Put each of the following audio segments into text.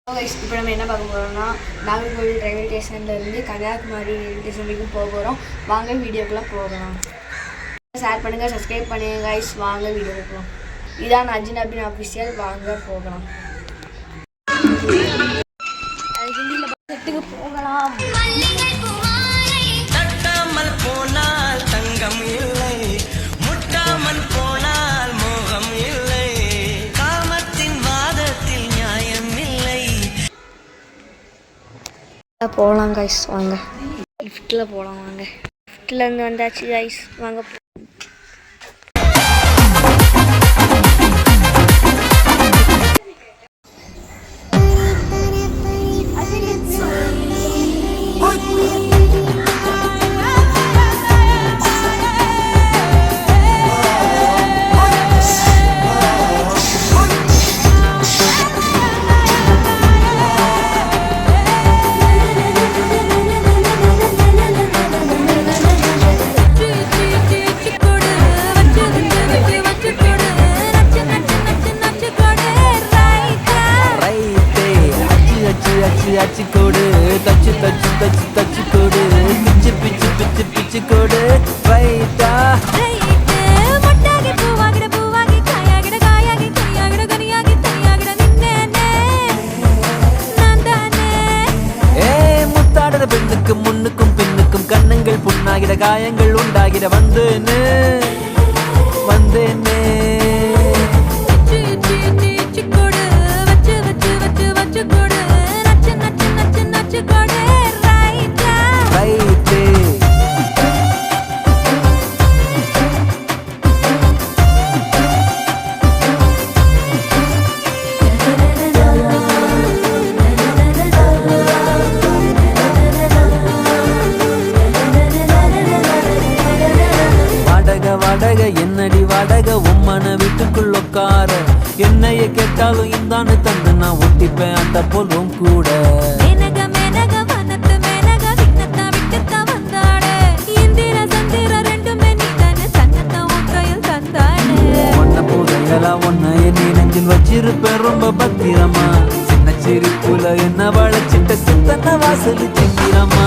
இப்போ நம்ம என்ன பார்க்க போகிறோம்னா நாகர்கோவில் ரயில்வே ஸ்டேஷன்லேருந்து கன்னியாகுமரி ரயில்வே ஸ்டேஷன் வரைக்கும் போக போகிறோம். வாங்க வீடியோக்குள்ளே போகலாம். ஷேர் பண்ணுங்கள், சப்ஸ்கிரைப் பண்ணுங்கள் கைஸ். வாங்க வீடியோக்கு போகலாம். இதான் அஜினபின் ஆஃபீஷியல். வாங்க போகலாம். ஹிந்தியில் பஸ்ஸுக்கு போகலாம். தட்டாமல் போனால் தங்கம் இல்லை, முட்டாமல் போனால் மோகம் இல்லை, காமத்தின் வாதத்தில் நியாயம் இல்லை. போகலாம் கைஸ், வாங்க. லிஃப்ட்டில் போகலாம். வாங்க, லிஃப்ட்லேருந்து வந்தாச்சு கைஸ். வாங்க. அச்சு கோடு தச்சு தச்சு தச்சு தச்சு கோடு பிச்சு பிச்சு பிச்சு பிச்சு கோடு ரைட்டா முட்டாகி பூவாகிட பூவாகி காயாகிட காயாகி கையாகிட கனியாகி தையாகிட நின்னேனே நான் தானே. முத்தாடுற பெண்ணுக்கும் முன்னுக்கும் பின்னுக்கும் கண்ணங்கள் புண்ணாகிட காயங்கள் உண்டாகிட வந்தேனே வந்தேனே. வாடகை என்னடி வாடகை உம்மன வீட்டுக்குள்ள உட்கார என்னைய கேட்டாலும் இந்தான்னு தந்து நான் ஒட்டிப்பேன் அந்த போலும் கூட. மேனக மேனக வனத்து மேனக விண்ணத்தா விட்டுத்தா வந்தாடே இந்திர சந்திர ரெண்டுமே நீதானே சன்னத்தா உன் கையில் தந்தாடே. ஒன்ன போதைகளா ஒன்ன என்னை நெஞ்சில் வச்சிருப்பேன் ரொம்ப பத்திரமா. சின்ன சிரிப்புல என்ன வளைச்சிட்ட சித்தன வாசல் செங்கிறமா.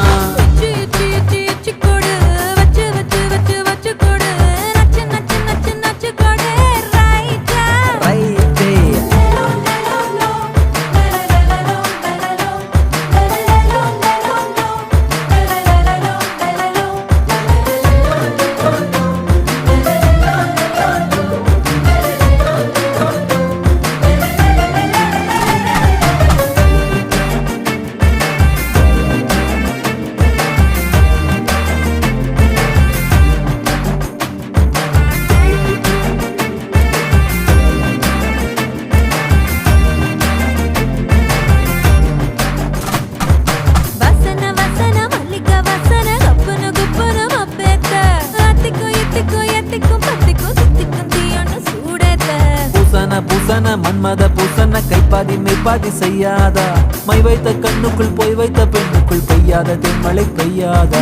பூசன மன்மத பூசன கைப்பாதி மெய்ப்பாதி செய்யாதா. மை வைத்த கண்ணுக்குள் போய் வைத்த பெண்ணுக்குள் பெய்யாத தென்மழை பெய்யாதா.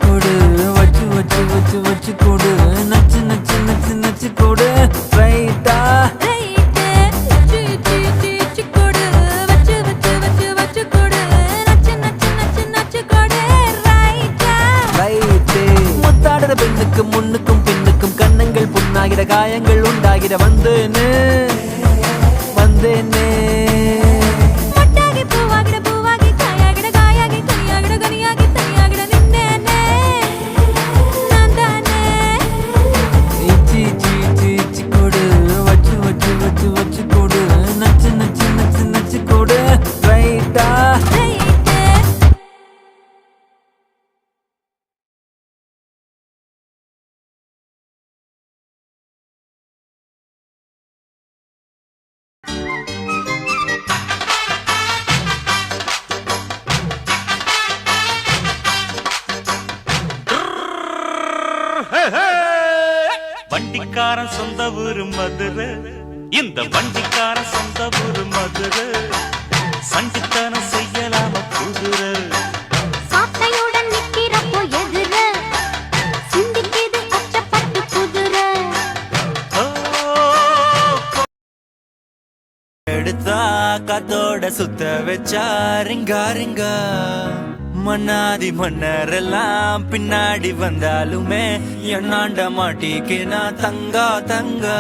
கொடு வச்சு வச்சு வச்சு வச்சு கொடு நச்சு நச்சு நச்சு நச்சு கொடு ரைட்டா. பெண்ணுக்கும் முன்னுக்கும் பின்னுக்கும் கண்ணங்கள் புண்ணாகிட காயங்கள் உண்டாகிட வந்தேனே வந்தேனே. முட்டாகி பூவாகிட பூவாகி காயாகிட காயாகி கையாகிட கனியாகி தையாகிட நின்னேனே நான் தானே. இச்சி இச்சி இச்சி கொடு வச்சு வச்சு வச்சு வச்சு கொடு நச்சு நச்சு நச்சு நச்சு கொடு ரைட்டா. வண்டிக்காரன் சொந்த ஊரு மதுரை, இந்த வண்டிக்காரன் சொந்த ஊரு மதுரை. சண்டித்தனம் செய்யலாம குதிரை சாட்டையுடன் நிக்கிறப்போ எதிர காத்தோட சுத்த வச்சா ரிங்கா ரிங்கா மன்னாதி மன்னரெல்லாம் பின்னாடி வந்தாலுமே என்னாண்ட மாட்டிக்கு நான் தங்கா தங்கா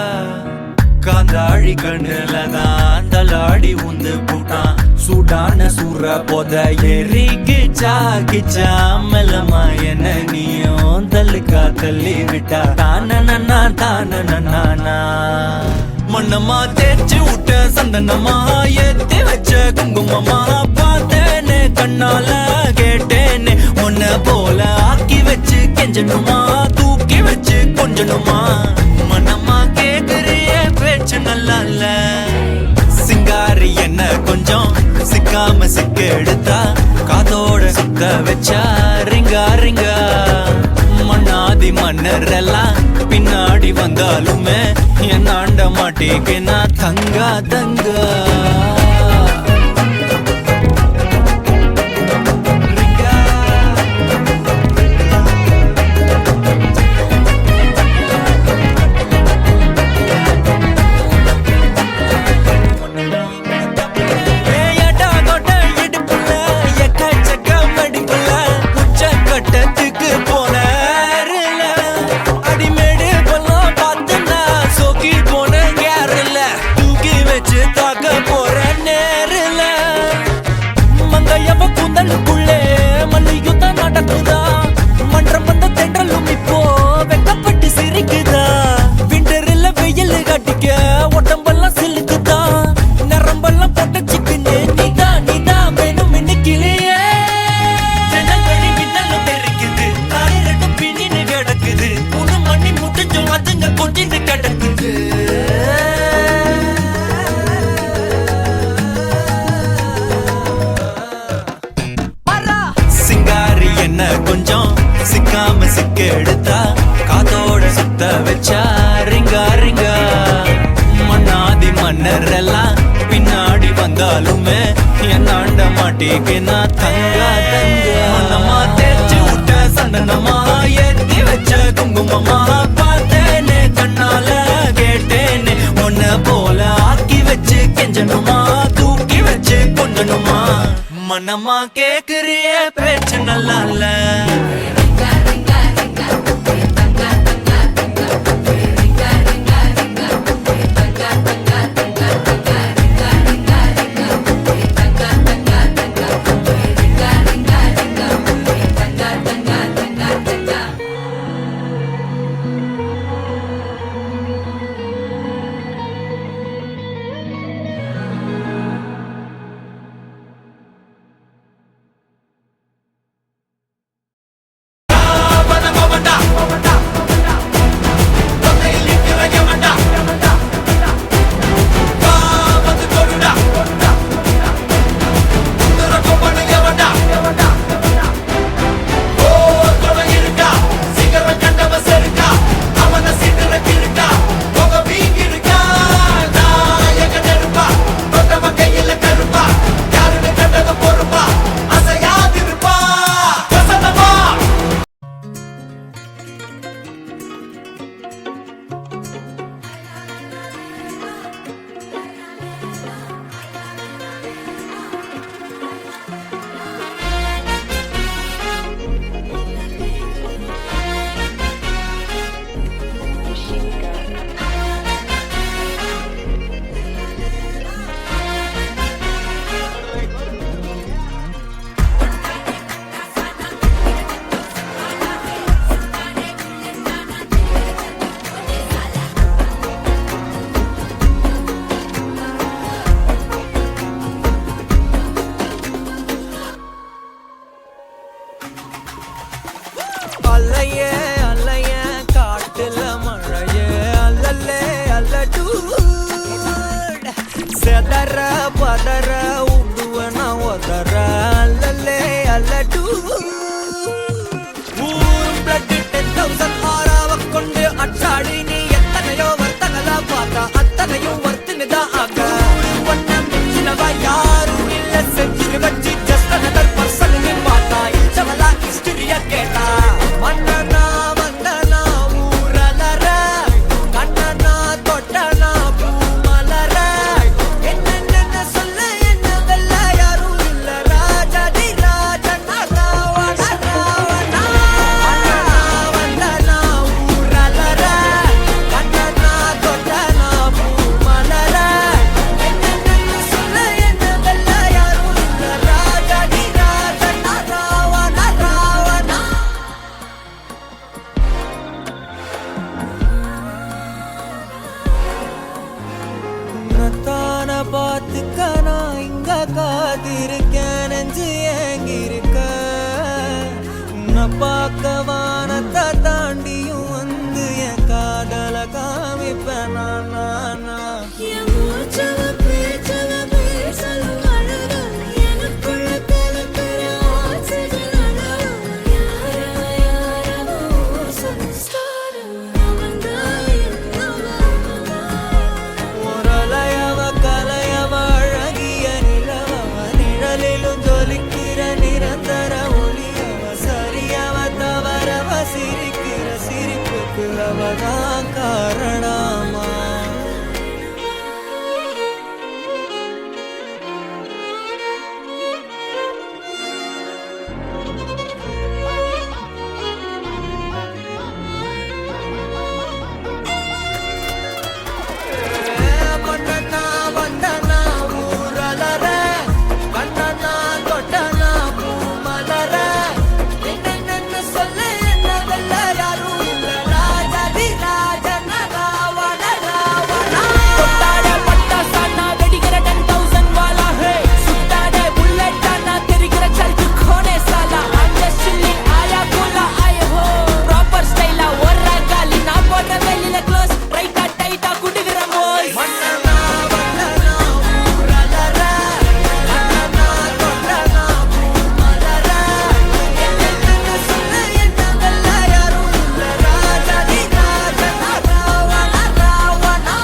காந்தாழி கண்ணுலதான் தலாடி உந்து போட்டான் சூடான சூற போத எரிக்கு சாக்கிச்சா மெல்லமா என்ன நீயும் தள்ளுக்கா தள்ளி விட்டா தான மண்ணம்மா தேய்ச்சி விட்ட சந்தனமா ஏத்தி வச்ச குங்குமமா பார்த்தேனே கண்ணால கேட்டேனே உன்ன போல ஆக்கி வச்சு கெஞ்சணுமா தூக்கி வச்சு கொஞ்சணுமா மண்ணம்மா கேக்குறிய பேச்சு நல்லா இல்ல சிங்காரி என்ன கொஞ்சம் சிக்காம சிக்க எடுத்தா காதோட சுத்த வச்சா ரிங்கா ரிங்கா மண்ணாதி மன்னர் எல்லாம் பின்னாடி வந்தாலுமே என்னாண்ட மாட்டேக்கு நான் தங்கா தங்கா கொஞ்சம் சிக்காம சிக்க எடுத்தா காதோட சுத்த வச்சா ரிங்கா ரிங்கா மண்ணாதி மன்னர் எல்லாம் பின்னாடி வந்தாலுமே என்னாண்ட மாட்டேக்கு நான் தங்கா தங்கா மண்ணம்மா தேய்ச்சி விட்ட சந்தனமா ஏத்தி வச்ச குங்குமமா பார்த்தேனே கண்ணால கேட்டேனே உன்ன போல ஆக்கி வச்சு கெஞ்சணுமா தூக்கி வச்சு கொஞ்சணுமா மனமா கேக்குறிய பேச்சு நல்லா இல்ல அல்லையே அல்லையே காட்டுல மழையே அல்லல்லே அல்லடூ செதற பதற உடுவன ஒதற அல்லல்லே அல்லடூ ஊர் பிளட் 10,000 ஆறாவ கொண்டு அச்சாடி நீ எத்தனையோ வர்த்தங்களா பார்த்தா அத்தனையும் வர்த்தினுதான் ஆக ஒன்னம் சின்னவா யாரும் இல்ல செஞ்சு வச்சு ஜஸ்ட் another person நீ பார்த்தா இச்சவலா ஹிஸ்டரியா கேட்டா மன்னனா வந்தனா ஊரலர கண்ணனா தொட்டனா பூமலர என்ன சொல்ல வானத்தை தாண்டியும் வந்து என் காதல காமிப்பேன் நான் என் மூச்சவ பேச்சவ பேசலும் அழகு எனக்குள்ள கலக்கிற ஆக்சிஜன் அழகு யாரவ சன்ஸ்டார் அவன்தான் என்னவா முரளையவ கலையவ அழகிய நிலவ நிழலிலும் ஜொலிக்கிற நிரந்தர ஒளியவ சரியவ தவறவ சிரிக்கிற சிரிப்புக்கு அவதான் காரணமா பொன்னண்ணா வந்தனா ஊரலற கண்ணனா தொட்டனா பூமலர என்னென்னு சொல்ல என்ன வெல்ல யாரும் இல்ல ராஜாதி ராஜன ராவண ராவணா தொட்டாட பட்டாசானா வெடிக்கிற 10,000 வாலா ஹே சுட்டாட புல்லட்டானா தெரிகிற சல்கு கோனே சாலா அந்த சில்லி ஆயா கோலா ஆய ஹோ ப்ராப்பர் ஸ்டைலா ஒரு காலி நான் போடுற வெளியில க்ளோஸ் ரைட்டா டைட்டா குடுகிற மோஸ் மன்னனா வந்தனா ஊரலற கண்ணனா தொட்டனா பூமலர என்னென்னு சொல்ல என்ன வெல்ல யாரும் இல்ல ராஜாதி ராஜன ராவண ராவணா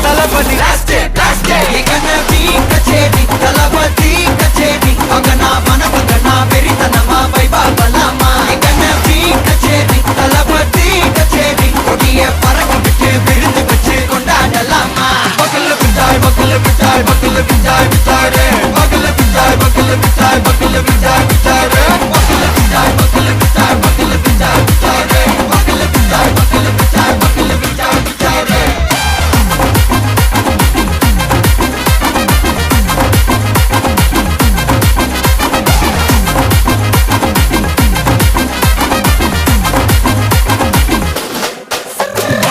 தளபதி கச்சேரி தளபதி கச்சேரி அங்கனா மனவங்கனா பெரித்தனமா வைபா பலாமா கச்சேரி தளபதி கச்சேரி கொடிய பறக்க விட்டு விருந்து வச்சு கொண்டாடலாமா பக்கல்ல விட்டாய் பக்கல்ல விட்டாய் பக்கல்ல விட்டாய் விட்டாரே பக்கல்ல விட்டாய் பக்கல்ல விட்டாய் பக்கல்ல விட்டாய் விட்டாரே பக்கல்ல விட்டாய் பக்கல்ல விட்டாய் பக்கல்ல விட்டாய் விட்டாரே பக்கல்ல விட்டாய் பக்கல்ல விட்டாய் பக்கல்ல விட்டாய் விட்டாரே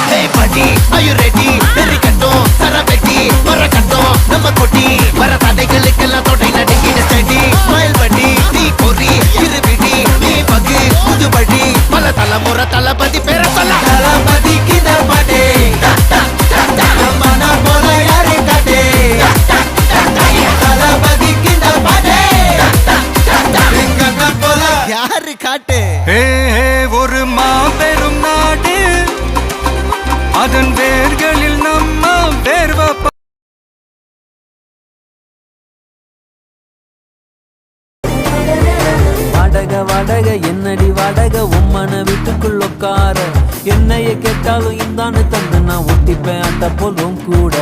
Hey buddy, are you ready? Very கட்டும் சரபெட்டி வர கட்டும் நம்ம கொட்டி வர தடைகளுக்கெல்லாம் தொடை நடுங்கிட ஸ்டடி ஸ்மைல் பண்ணி நீ பொறி இருவிடி நீ பகு புதுபடி பல தலைமுறை தளபதி பேர சொல்ல தளபதிக்கு இந்த பாட்டே மன போல யாரு காட்டே தளபதிக்கு இந்த பாட்டே போல யாரு காட்டு ஒரு மாபெரும் நாடு அதன் வேர்களில் நம்ம வேர்வ வாடக என்னடி வாடக உம்மன வீட்டுக்குள்ள உட்கார என்னைய கேட்டாலும் இந்தான்னு தந்து நான் ஒட்டிப்பேன் அந்த போலும் கூட